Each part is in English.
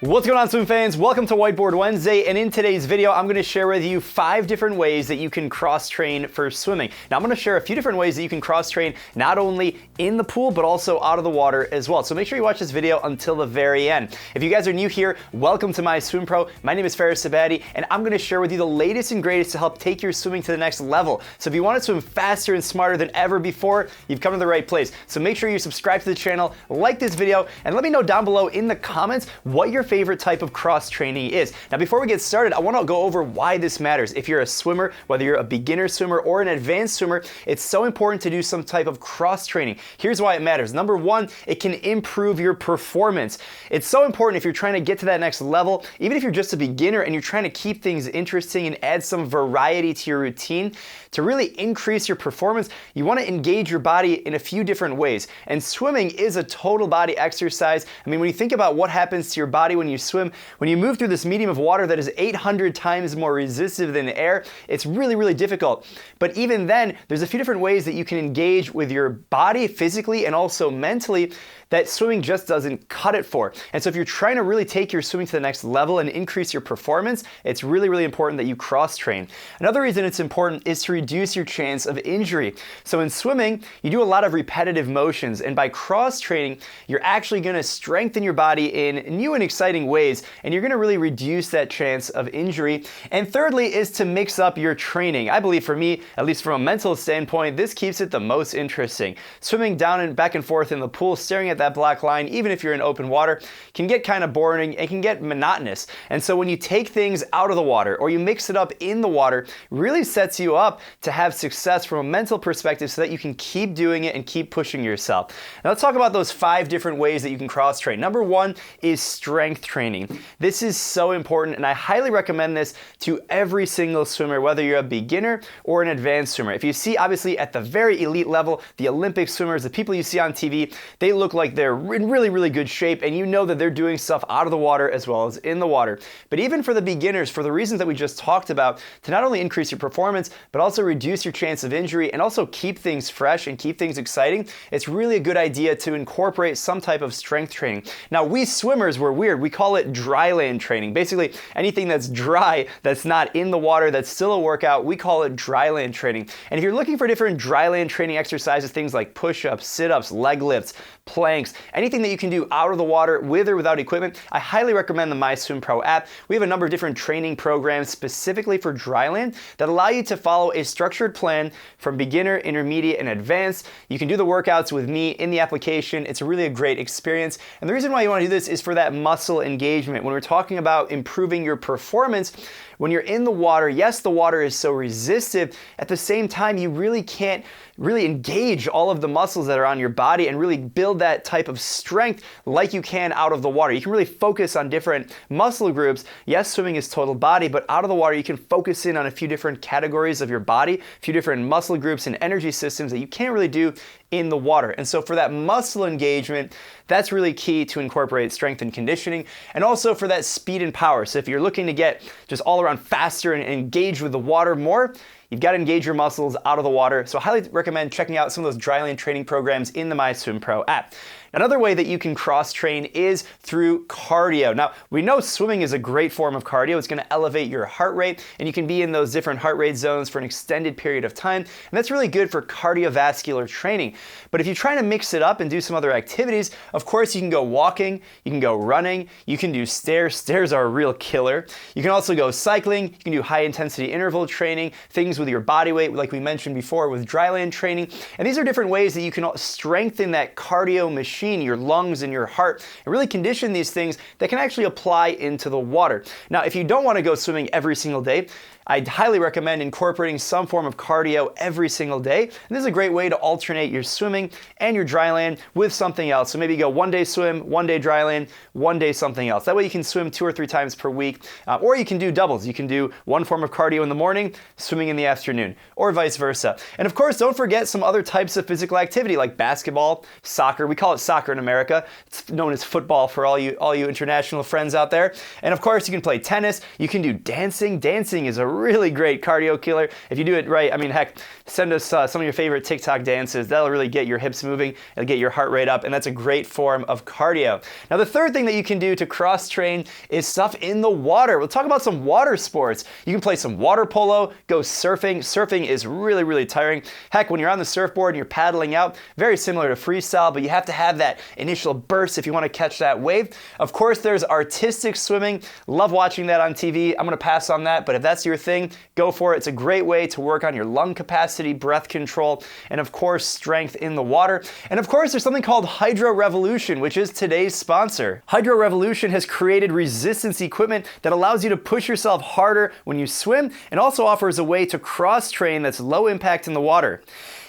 What's going on, swim fans? Welcome to Whiteboard Wednesday, and in today's video, I'm going to share with you 5 different ways that you can cross-train for swimming. Now, I'm going to share a few different ways that you can cross-train not only in the pool, but also out of the water as well. So make sure you watch this video until the very end. If you guys are new here, welcome to MySwimPro. My name is Faris Sabati, and I'm going to share with you the latest and greatest to help take your swimming to the next level. So if you want to swim faster and smarter than ever before, you've come to the right place. So make sure you subscribe to the channel, like this video, and let me know down below in the comments what your favorite type of cross-training is. Now, before we get started, I want to go over why this matters. If you're a swimmer, whether you're a beginner swimmer or an advanced swimmer, it's so important to do some type of cross-training. Here's why it matters. Number one, it can improve your performance. It's so important if you're trying to get to that next level, even if you're just a beginner and you're trying to keep things interesting and add some variety to your routine, to really increase your performance, you want to engage your body in a few different ways. And swimming is a total body exercise. I mean, when you think about what happens to your body when you swim, when you move through this medium of water that is 800 times more resistive than air, it's really, really difficult. But even then, there's a few different ways that you can engage with your body physically and also mentally that swimming just doesn't cut it for. And so if you're trying to really take your swimming to the next level and increase your performance, it's really, really important that you cross-train. Another reason it's important is to reduce your chance of injury. So in swimming, you do a lot of repetitive motions, and by cross-training, you're actually gonna strengthen your body in new and exciting ways, and you're gonna really reduce that chance of injury. And thirdly is to mix up your training. I believe for me, at least from a mental standpoint, this keeps it the most interesting. Swimming down and back and forth in the pool, staring at that black line, even if you're in open water, can get kind of boring and can get monotonous. And so when you take things out of the water or you mix it up in the water, really sets you up to have success from a mental perspective so that you can keep doing it and keep pushing yourself. Now let's talk about those 5 different ways that you can cross-train. Number 1 is strength training. This is so important, and I highly recommend this to every single swimmer, whether you're a beginner or an advanced swimmer. If you see, obviously, at the very elite level, the Olympic swimmers, the people you see on TV, they look like they're in really, really good shape, and you know that they're doing stuff out of the water as well as in the water. But even for the beginners, for the reasons that we just talked about, to not only increase your performance, but also reduce your chance of injury and also keep things fresh and keep things exciting, it's really a good idea to incorporate some type of strength training. Now, we swimmers, we're weird. We call it dry land training. Basically, anything that's dry, that's not in the water, that's still a workout, we call it dry land training. And if you're looking for different dry land training exercises, things like push-ups, sit-ups, leg lifts, planks, anything that you can do out of the water with or without equipment, I highly recommend the MySwimPro app. We have a number of different training programs specifically for dry land that allow you to follow a structured plan from beginner, intermediate, and advanced. You can do the workouts with me in the application. It's really a great experience. And the reason why you want to do this is for that muscle engagement. When we're talking about improving your performance, when you're in the water, yes, the water is so resistive. At the same time, you really can't really engage all of the muscles that are on your body and really build that type of strength like you can out of the water. You can really focus on different muscle groups. Yes, swimming is total body, but out of the water, you can focus in on a few different categories of your body, a few different muscle groups and energy systems that you can't really do in the water. And so for that muscle engagement, that's really key to incorporate strength and conditioning, and also for that speed and power. So if you're looking to get just all around faster and engage with the water more, you've got to engage your muscles out of the water. So I highly recommend checking out some of those dry land training programs in the MySwimPro app. Another way that you can cross-train is through cardio. Now, we know swimming is a great form of cardio. It's going to elevate your heart rate, and you can be in those different heart rate zones for an extended period of time, and that's really good for cardiovascular training. But if you're trying to mix it up and do some other activities, of course, you can go walking, you can go running, you can do stairs. Stairs are a real killer. You can also go cycling, you can do high-intensity interval training, things with your body weight, like we mentioned before with dry land training. And these are different ways that you can strengthen that cardio machine, your lungs and your heart, and really condition these things that can actually apply into the water. Now, if you don't want to go swimming every single day, I'd highly recommend incorporating some form of cardio every single day. And this is a great way to alternate your swimming and your dry land with something else. So maybe you go one day swim, one day dry land, one day something else. That way you can swim 2 or 3 times per week. Or you can do doubles. You can do one form of cardio in the morning, swimming in the afternoon, or vice versa. And of course, don't forget some other types of physical activity like basketball, soccer. We call it soccer in America. It's known as football for all you international friends out there. And of course, you can play tennis. You can do dancing. Dancing is a really great cardio killer. If you do it right, I mean, heck, send us some of your favorite TikTok dances. That'll really get your hips moving. It'll get your heart rate up, and that's a great form of cardio. Now, the third thing that you can do to cross-train is stuff in the water. We'll talk about some water sports. You can play some water polo, go surfing. Surfing is really, really tiring. Heck, when you're on the surfboard and you're paddling out, very similar to freestyle, but you have to have that initial burst if you want to catch that wave. Of course, there's artistic swimming. Love watching that on TV. I'm going to pass on that, but if that's your thing, go for it. It's a great way to work on your lung capacity, breath control, and of course, strength in the water. And of course, there's something called Hydro Revolution, which is today's sponsor. Hydro Revolution has created resistance equipment that allows you to push yourself harder when you swim, and also offers a way to cross-train that's low impact in the water.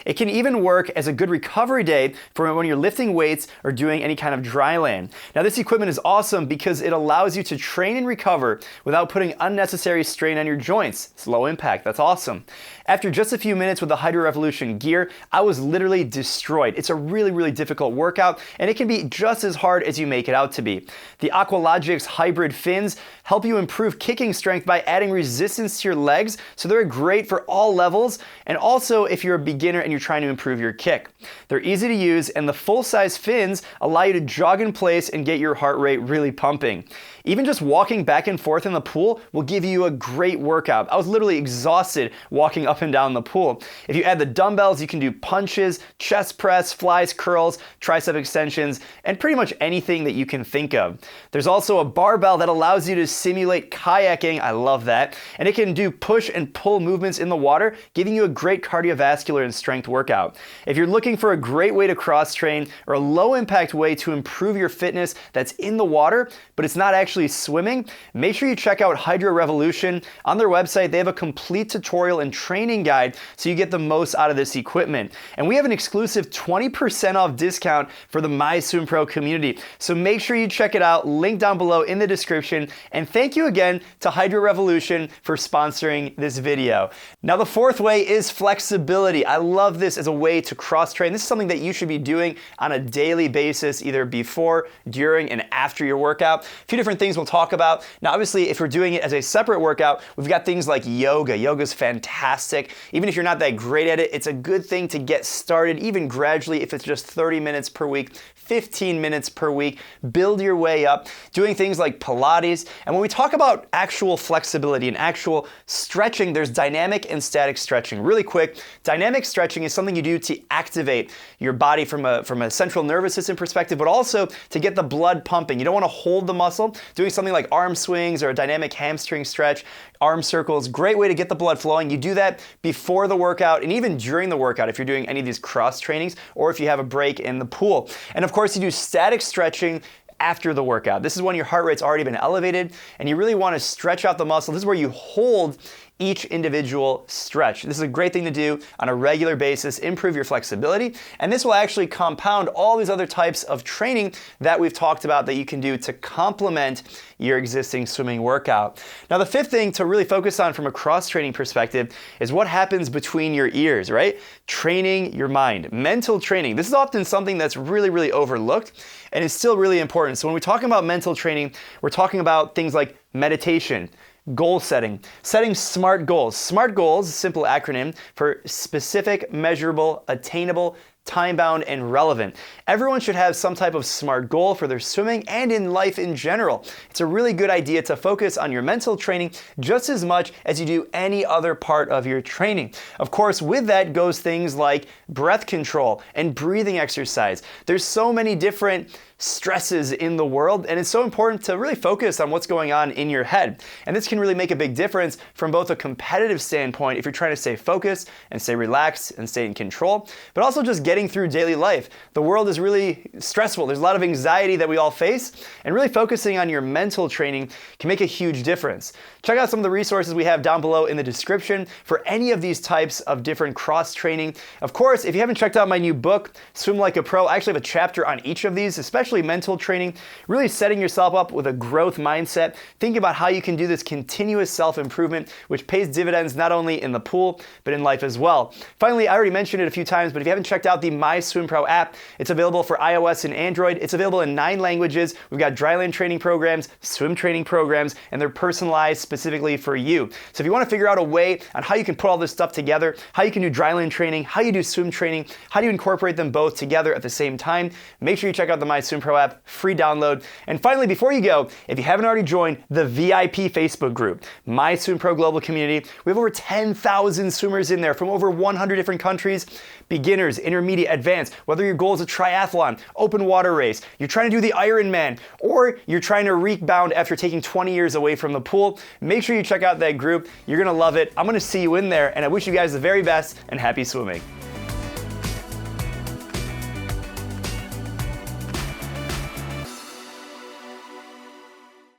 It can even work as a good recovery day for when you're lifting weights or doing any kind of dry land. Now, this equipment is awesome because it allows you to train and recover without putting unnecessary strain on your joints. It's low impact. That's awesome. After just a few minutes with the Hydro Revolution gear, I was literally destroyed. It's a really, really difficult workout, and it can be just as hard as you make it out to be. The Aqualogics hybrid fins help you improve kicking strength by adding resistance to your legs, so they're great for all levels, and also if you're a beginner and you're trying to improve your kick. They're easy to use, and the full-size fins allow you to jog in place and get your heart rate really pumping. Even just walking back and forth in the pool will give you a great workout. I was literally exhausted walking up and down the pool. If you add the dumbbells, you can do punches, chest press, flies, curls, tricep extensions, and pretty much anything that you can think of. There's also a barbell that allows you to simulate kayaking. I love that. And it can do push and pull movements in the water, giving you a great cardiovascular and strength workout. If you're looking for a great way to cross-train or a low-impact way to improve your fitness that's in the water, but it's not actually swimming, make sure you check out Hydro Revolution. On their website, they have a complete tutorial and training guide so you get the most out of this equipment. And we have an exclusive 20% off discount for the MySwimPro community. So make sure you check it out, link down below in the description. And thank you again to Hydro Revolution for sponsoring this video. Now, the fourth way is flexibility. I love this as a way to cross-train. This is something that you should be doing on a daily basis, either before, during, and after your workout. A few different things we'll talk about. Now, obviously, if you're doing it as a separate workout, we've got things like yoga. Yoga's fantastic. Even if you're not that great at it, it's a good thing to get started, even gradually, if it's just 30 minutes per week, 15 minutes per week. Build your way up. Doing things like Pilates. And when we talk about actual flexibility and actual stretching, there's dynamic and static stretching. Really quick, dynamic stretching is something you do to activate your body from a central nervous system perspective, but also to get the blood pumping. You don't want to hold the muscle. Doing something like arm swings or a dynamic hamstring stretch, arm circles, great way to get the blood flowing. You do that before the workout and even during the workout if you're doing any of these cross trainings or if you have a break in the pool. And of course, you do static stretching after the workout. This is when your heart rate's already been elevated and you really want to stretch out the muscle. This is where you hold each individual stretch. This is a great thing to do on a regular basis, improve your flexibility, and this will actually compound all these other types of training that we've talked about that you can do to complement your existing swimming workout. Now, the fifth thing to really focus on from a cross-training perspective is what happens between your ears, right? Training your mind, mental training. This is often something that's really, really overlooked and is still really important. So when we're talking about mental training, we're talking about things like meditation, goal setting, setting SMART goals. SMART goals, a simple acronym for specific, measurable, attainable, time-bound, and relevant. Everyone should have some type of SMART goal for their swimming and in life in general. It's a really good idea to focus on your mental training just as much as you do any other part of your training. Of course, with that goes things like breath control and breathing exercise. There's so many different stresses in the world, and it's so important to really focus on what's going on in your head. And this can really make a big difference from both a competitive standpoint if you're trying to stay focused and stay relaxed and stay in control, but also just getting through daily life. The world is really stressful. There's a lot of anxiety that we all face, and really focusing on your mental training can make a huge difference. Check out some of the resources we have down below in the description for any of these types of different cross training. Of course, if you haven't checked out my new book, Swim Like a Pro, I actually have a chapter on each of these, especially especially mental training, really setting yourself up with a growth mindset, thinking about how you can do this continuous self-improvement, which pays dividends not only in the pool, but in life as well. Finally, I already mentioned it a few times, but if you haven't checked out the MySwimPro app, it's available for iOS and Android. It's available in 9 languages. We've got dryland training programs, swim training programs, and they're personalized specifically for you. So if you want to figure out a way on how you can put all this stuff together, how you can do dryland training, how you do swim training, how do you incorporate them both together at the same time, make sure you check out the MySwimPro app, free download. And finally, before you go, if you haven't already joined the VIP Facebook group, MySwimPro Global Community, we have over 10,000 swimmers in there from over 100 different countries, beginners, intermediate, advanced, whether your goal is a triathlon, open water race, you're trying to do the Ironman, or you're trying to rebound after taking 20 years away from the pool, make sure you check out that group. You're gonna love it. I'm gonna see you in there, and I wish you guys the very best and happy swimming.